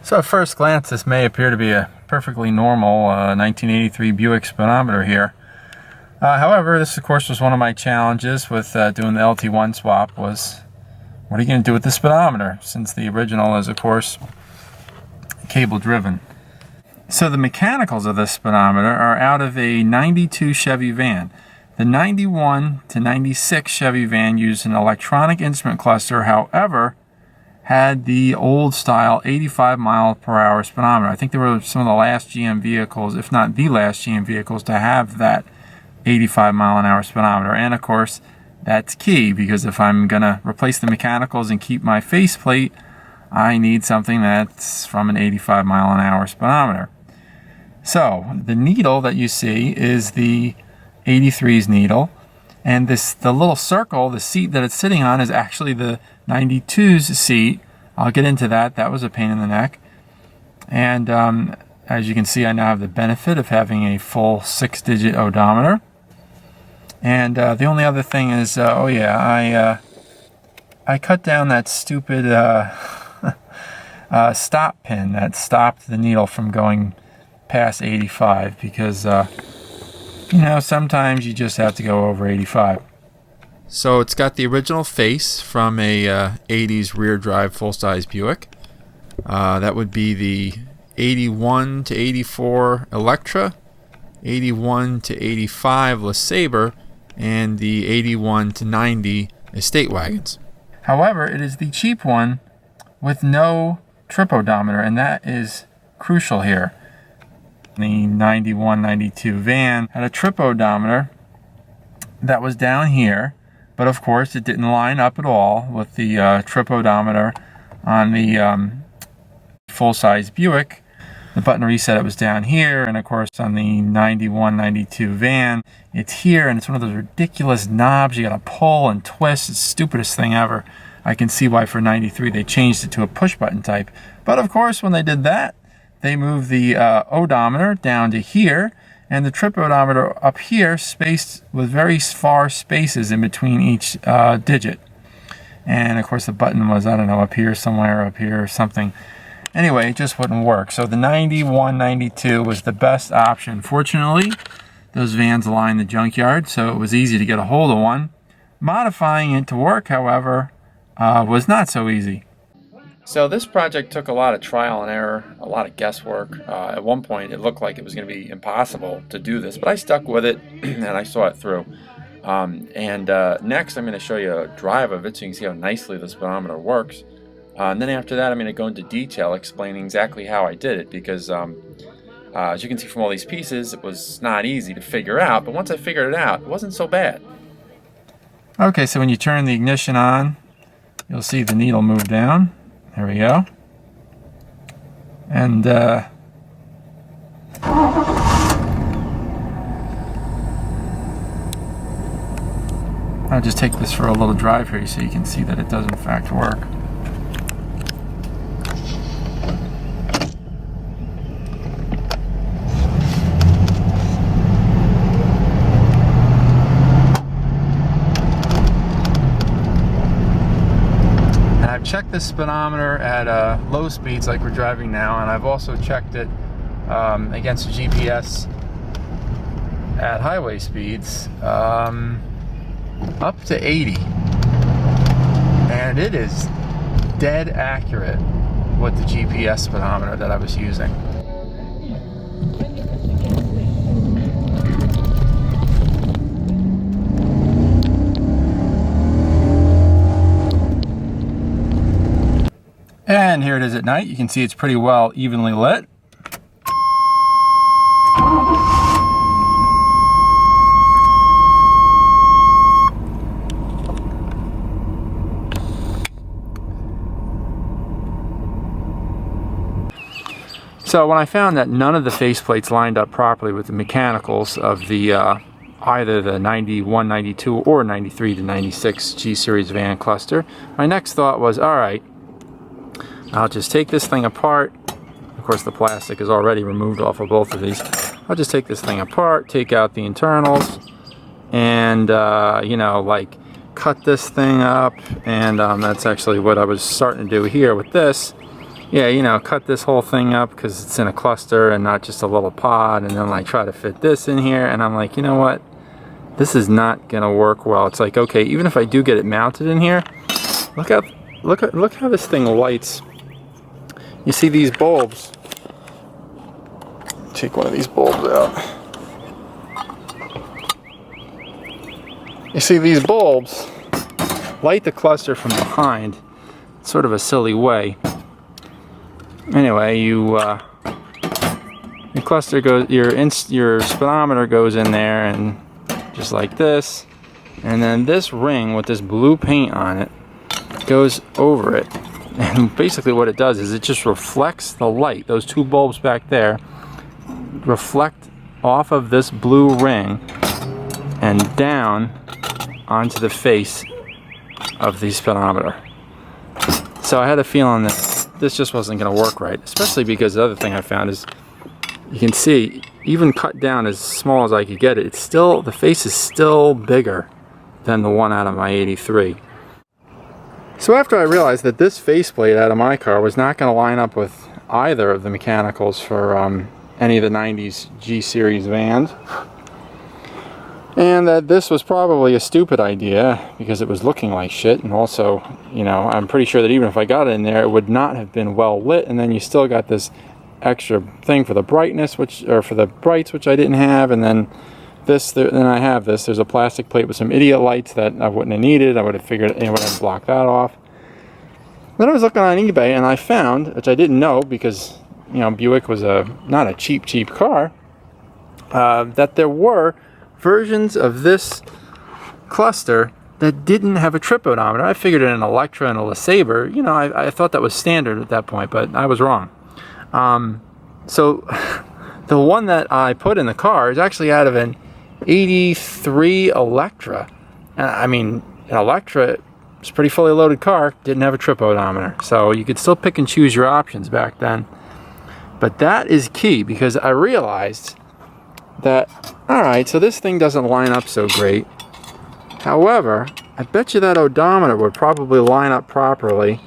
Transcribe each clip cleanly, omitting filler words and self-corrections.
So at first glance, this may appear to be a perfectly normal 1983 Buick speedometer here. However, this of course was one of my challenges with doing the LT1 swap was, what are you going to do with the speedometer, since the original is of course cable driven. So the mechanicals of this speedometer are out of a 92 Chevy van. The 91 to 96 Chevy van used an electronic instrument cluster, however, had the old style 85 mile per hour speedometer. I think they were some of the last GM vehicles, if not the last GM vehicles, to have that 85 mile an hour speedometer. And of course, that's key, because if I'm gonna replace the mechanicals and keep my faceplate, I need something that's from an 85 mile an hour speedometer. So the needle that you see is the 83's needle, and the little circle, the seat that it's sitting on, is actually the 92's seat. I'll get into that. That was a pain in the neck. And as you can see, I now have the benefit of having a full 6-digit odometer. And the only other thing is, I cut down that stupid stop pin that stopped the needle from going past 85, because you know, sometimes you just have to go over 85. So it's got the original face from a 80s rear drive full-size Buick. That would be the 81 to 84 Electra, 81 to 85 LeSabre, and the 81 to 90 estate wagons. However, it is the cheap one with no trip odometer, and that is crucial here. The 91-92 van had a trip odometer that was down here, but of course it didn't line up at all with the trip odometer on the full-size Buick. The button reset, it was down here, and of course on the 91-92 van, it's here, and it's one of those ridiculous knobs you gotta pull and twist. It's the stupidest thing ever. I can see why for 93 they changed it to a push-button type. But of course, when they did that, they moved the odometer down to here, and the trip odometer up here, spaced with very far spaces in between each digit. And of course the button was, I don't know, up here somewhere, up here or something. Anyway, it just wouldn't work. So the 91-92 was the best option. Fortunately, those vans lie in the junkyard, so it was easy to get a hold of one. Modifying it to work, however, was not so easy. So this project took a lot of trial and error, a lot of guesswork. At one point, it looked like it was going to be impossible to do this, but I stuck with it and I saw it through. Next, I'm going to show you a drive of it so you can see how nicely the speedometer works. And then after that, I'm going to go into detail explaining exactly how I did it, because as you can see from all these pieces, it was not easy to figure out, but once I figured it out, it wasn't so bad. Okay, so when you turn the ignition on, you'll see the needle move down. There we go. And I'll just take this for a little drive here so you can see that it does in fact work. I've checked the speedometer at low speeds like we're driving now, and I've also checked it against the GPS at highway speeds up to 80, and it is dead accurate with the GPS speedometer that I was using. And here it is at night. You can see it's pretty well evenly lit. So when I found that none of the faceplates lined up properly with the mechanicals of the either the 91, 92, or 93 to 96 G-Series van cluster, my next thought was, all right, I'll just take this thing apart. Of course, the plastic is already removed off of both of these. I'll just take this thing apart, take out the internals, and you know, like cut this thing up, and that's actually what I was starting to do here with this. Yeah, you know, cut this whole thing up because it's in a cluster and not just a little pod, and then like try to fit this in here, and I'm like, you know what, this is not gonna work well. It's like, okay, even if I do get it mounted in here, look how this thing lights. You see these bulbs? Take one of these bulbs out. You see these bulbs light the cluster from behind. It's sort of a silly way. Anyway, your cluster goes, your speedometer goes in there, and just like this, and then this ring with this blue paint on it goes over it, and basically what it does is it just reflects the light. Those two bulbs back there reflect off of this blue ring and down onto the face of the speedometer. So I had a feeling that this just wasn't going to work right, especially because the other thing I found is, you can see, even cut down as small as I could get it, it's still, the face is still bigger than the one out of my 83. So after I realized that this faceplate out of my car was not going to line up with either of the mechanicals for any of the 90s G Series vans, and that this was probably a stupid idea because it was looking like shit, and also, you know, I'm pretty sure that even if I got it in there, it would not have been well lit, and then you still got this extra thing for the brightness, for the brights, which I didn't have, and then this, then I have this. There's a plastic plate with some idiot lights that I wouldn't have needed. I would have figured I would have blocked that off. Then I was looking on eBay, and I found, which I didn't know because, you know, Buick was not a cheap car, that there were versions of this cluster that didn't have a trip odometer. I figured an Electra and a LeSabre, you know, I thought that was standard at that point, but I was wrong. So the one that I put in the car is actually out of an 83 Electra. I mean, an Electra, it's a pretty fully loaded car, didn't have a trip odometer. So you could still pick and choose your options back then. But that is key, because I realized that, alright, so this thing doesn't line up so great. However, I bet you that odometer would probably line up properly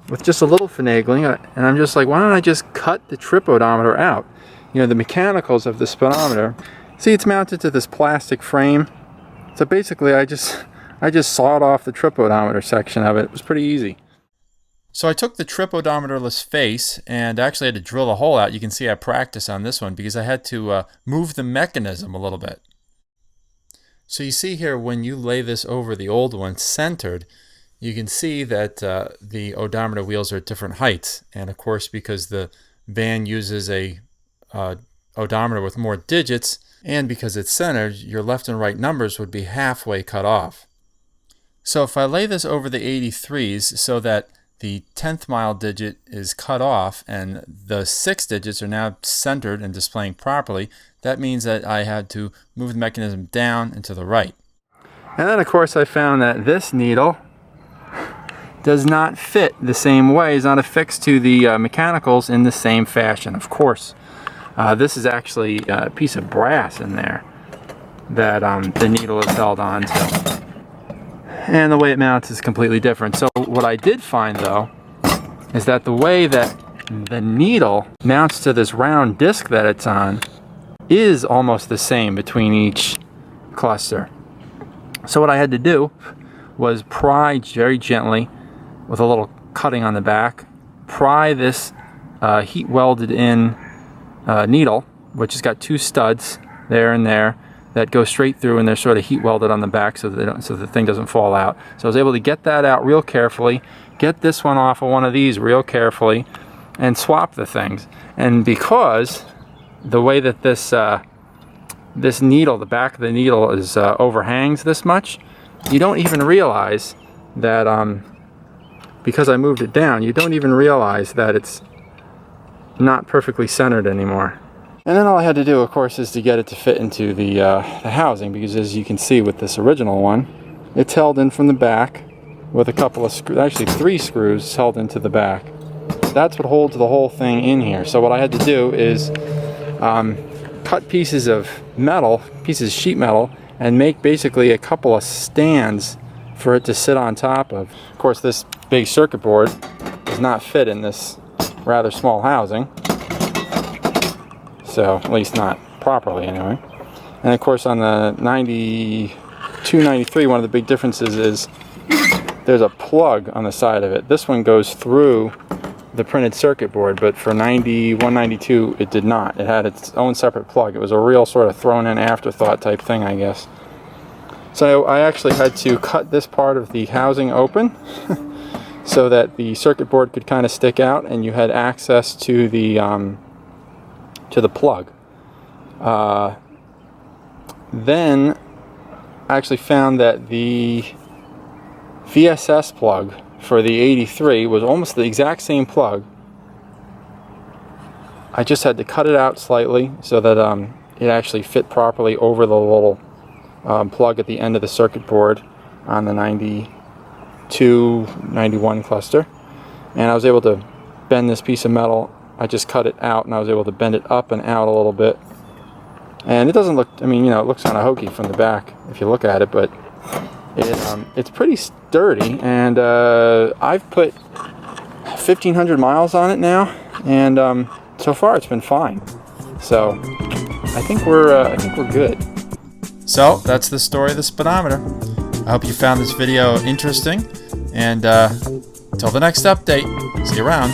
with just a little finagling, and I'm just like, why don't I just cut the trip odometer out? You know, the mechanicals of the speedometer, see, it's mounted to this plastic frame, so basically I just sawed off the trip odometer section of it. It was pretty easy. So I took the trip odometerless face and actually had to drill a hole out. You can see I practiced on this one because I had to move the mechanism a little bit. So you see here, when you lay this over the old one centered, you can see that the odometer wheels are at different heights. And of course, because the van uses a odometer with more digits, and because it's centered, your left and right numbers would be halfway cut off. So if I lay this over the 83s so that the 10th mile digit is cut off and the 6 digits are now centered and displaying properly, that means that I had to move the mechanism down and to the right. And then of course I found that this needle does not fit the same way, is not affixed to the mechanicals in the same fashion. Of course, this is actually a piece of brass in there that the needle is held on to. And the way it mounts is completely different. So what I did find, though, is that the way that the needle mounts to this round disc that it's on is almost the same between each cluster. So what I had to do was pry very gently with a little cutting on the back, pry this heat welded in needle, which has got 2 studs there and there that go straight through, and they're sort of heat welded on the back so that so the thing doesn't fall out. So I was able to get that out real carefully, get this one off of one of these real carefully, and swap the things. And because the way that this this needle, the back of the needle is overhangs this much, you don't even realize that because I moved it down, you don't even realize that it's not perfectly centered anymore. And then all I had to do, of course, is to get it to fit into the housing, because as you can see with this original one, it's held in from the back with a couple of screws, actually 3 screws held into the back. That's what holds the whole thing in here. So what I had to do is cut pieces of metal, pieces of sheet metal, and make basically a couple of stands for it to sit on top of. Of course, this big circuit board does not fit in this rather small housing, so at least not properly anyway. And of course on the 92, 93, one of the big differences is there's a plug on the side of it. This one goes through the printed circuit board, but for 91, 92 it did not. It had its own separate plug. It was a real sort of thrown in afterthought type thing, I guess. So I actually had to cut this part of the housing open so that the circuit board could kind of stick out and you had access to the plug. Then I actually found that the VSS plug for the 83 was almost the exact same plug. I just had to cut it out slightly so that it actually fit properly over the little plug at the end of the circuit board on the 92, 91 cluster. And I was able to bend this piece of metal. I just cut it out and I was able to bend it up and out a little bit. And it doesn't look, I mean, you know, it looks kind of hokey from the back if you look at it, but it's pretty sturdy, and I've put 1,500 miles on it now, and so far it's been fine. So I think we're good. So that's the story of the speedometer. I hope you found this video interesting, and until the next update, see you around.